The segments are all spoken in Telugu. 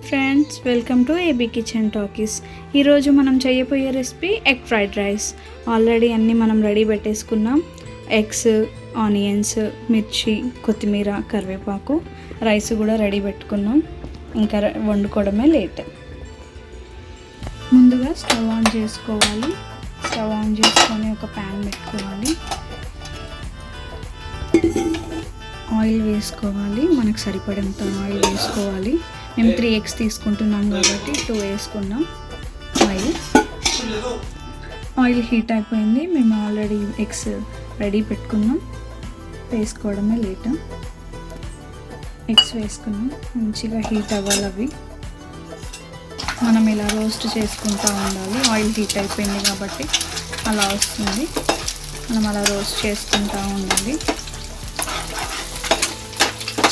Friends, welcome to AB kitchen talkies. ఈరోజు మనం చేయబోయే recipe egg fried rice. Already అన్నీ మనం రెడీ పెట్టేసుకున్నాం. ఎగ్స్, ఆనియన్స్, మిర్చి, కొత్తిమీర, కరివేపాకు, రైస్ కూడా రెడీ పెట్టుకున్నాం. ఇంకా వండుకోవడమే లేట్. ముందుగా స్టవ్ ఆన్ చేసుకోవాలి. స్టవ్ ఆన్ చేసుకొని ఒక ప్యాన్ పెట్టుకోవాలి. ఆయిల్ వేసుకోవాలి. మనకు సరిపడేంత ఆయిల్ వేసుకోవాలి. మేము 3 eggs తీసుకుంటున్నాం కాబట్టి 2 వేసుకున్నాం. ఆయిల్ హీట్ అయిపోయింది. మేము ఆల్రెడీ ఎగ్స్ రెడీ పెట్టుకున్నాం. వేసుకోవడమే లేట్. ఎగ్స్ వేసుకున్నాం. మంచిగా హీట్ అవ్వాలి. అవి మనం ఇలా రోస్ట్ చేసుకుంటూ ఉండాలి. ఆయిల్ హీట్ అయిపోయింది కాబట్టి అలా వస్తుంది. మనం అలా రోస్ట్ చేసుకుంటూ ఉండాలి.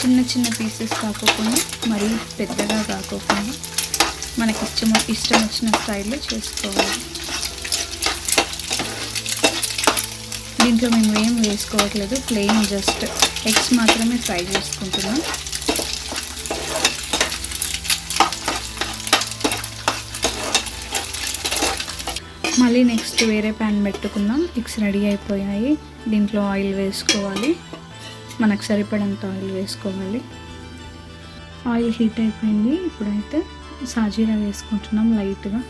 చిన్న చిన్న పీసెస్ కాకోకుండా మరీ పెద్దగా కాకోకుండా మనకి ఇష్టం వచ్చిన స్టైల్లో చేసుకోవాలి. దీంట్లో మేము ఏం వేసుకోవట్లేదు, ప్లెయిన్ జస్ట్ ఎగ్స్ మాత్రమే ఫ్రై చేసుకుంటున్నాం. మళ్ళీ నెక్స్ట్ వేరే ప్యాన్ పెట్టుకుందాం. ఎగ్స్ రెడీ అయిపోయాయి. దీంట్లో ఆయిల్ వేసుకోవాలి. మనకు సరిపడంత ఆయిల్ వేసుకోవాలి. ఆయిల్ హీట్ అయిపోయింది. ఇప్పుడైతే సాజీరా వేసుకుంటున్నాం లైట్గా.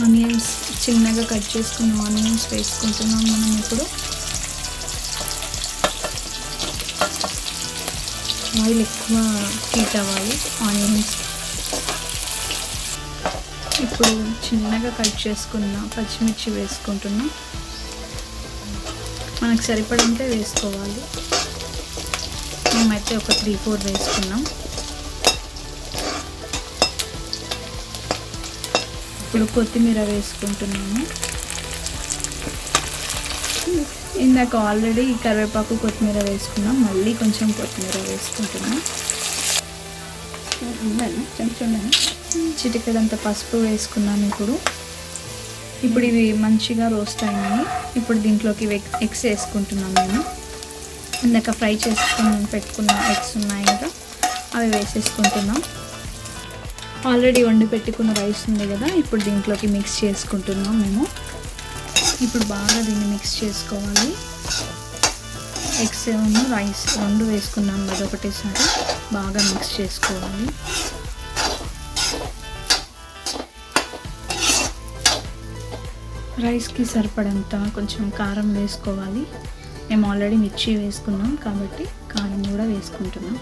ఆనియన్స్, చిన్నగా కట్ చేసుకున్న ఆనియన్స్ వేసుకుంటున్నాం మనం ఇప్పుడు. ఆయిల్ ఎక్కువ హీట్ అవ్వాలి. ఆనియన్స్ ఇప్పుడు చిన్నగా కట్ చేసుకున్న పచ్చిమిర్చి వేసుకుంటున్నాం. మనకు సరిపడంతే వేసుకోవాలి. మేమైతే ఒక 3-4 వేసుకున్నాం. ఇప్పుడు కొత్తిమీర వేసుకుంటున్నాము. ఇందాక ఆల్రెడీ కరివేపాకు, కొత్తిమీర వేసుకున్నాం. మళ్ళీ కొంచెం కొత్తిమీర వేసుకుంటున్నాం. చిటికెడంత పసుపు వేసుకున్నాం. ఇప్పుడు ఇవి మంచిగా రోస్ట్ అయినాయి. ఇప్పుడు దీంట్లోకి ఎగ్స్ వేసుకుంటున్నాం. మేము ఇందాక ఫ్రై చేసుకుని పెట్టుకున్న ఎగ్స్ ఉన్నాయి కదా, అవి వేసేసుకుంటున్నాం. ఆల్రెడీ వండి పెట్టుకున్న రైస్ ఉంది కదా, ఇప్పుడు దీంట్లోకి మిక్స్ చేసుకుంటున్నాం మేము. ఇప్పుడు బాగా దీన్ని మిక్స్ చేసుకోవాలి. ఎగ్స్ రైస్ 2 వేసుకున్నాం కదా ఒకటేసారి. బాగా మిక్స్ చేసుకోవాలి. రైస్కి సరిపడంత కొంచెం కారం వేసుకోవాలి. మేము ఆల్రెడీ మిర్చి వేసుకున్నాం కాబట్టి కారం కూడా వేసుకుంటున్నాం.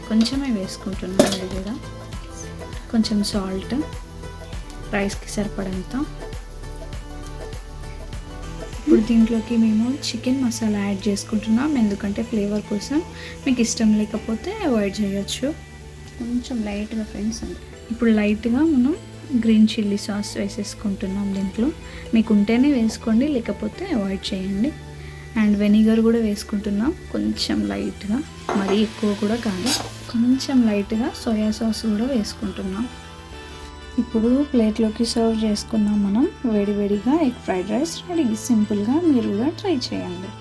కొంచెమే వేసుకుంటున్నాం. అది కూడా కొంచెం సాల్ట్, రైస్కి సరిపడంత. ఇప్పుడు దీంట్లోకి మేము చికెన్ మసాలా యాడ్ చేసుకుంటున్నాం. ఎందుకంటే ఫ్లేవర్ కోసం. మీకు ఇష్టం లేకపోతే అవాయిడ్ చేయొచ్చు. కొంచెం లైట్గా ఫ్రెండ్స్. ఇప్పుడు లైట్గా మనం గ్రీన్ చిల్లీ సాస్ వేసేసుకుంటున్నాం. దీంట్లో మీకు ఉంటేనే వేసుకోండి, లేకపోతే అవాయిడ్ చేయండి. అండ్ వెనిగర్ కూడా వేసుకుంటున్నాం కొంచెం లైట్గా, మరీ ఎక్కువ కూడా కాదు. కొంచెం లైట్గా సోయా సాస్ కూడా వేసుకుంటున్నాం. ఇప్పుడు ప్లేట్లోకి సర్వ్ చేసుకున్నాం మనం. వేడివేడిగా ఎగ్ ఫ్రైడ్ రైస్ రెడీ. సింపుల్గా మీరు కూడా ట్రై చేయండి.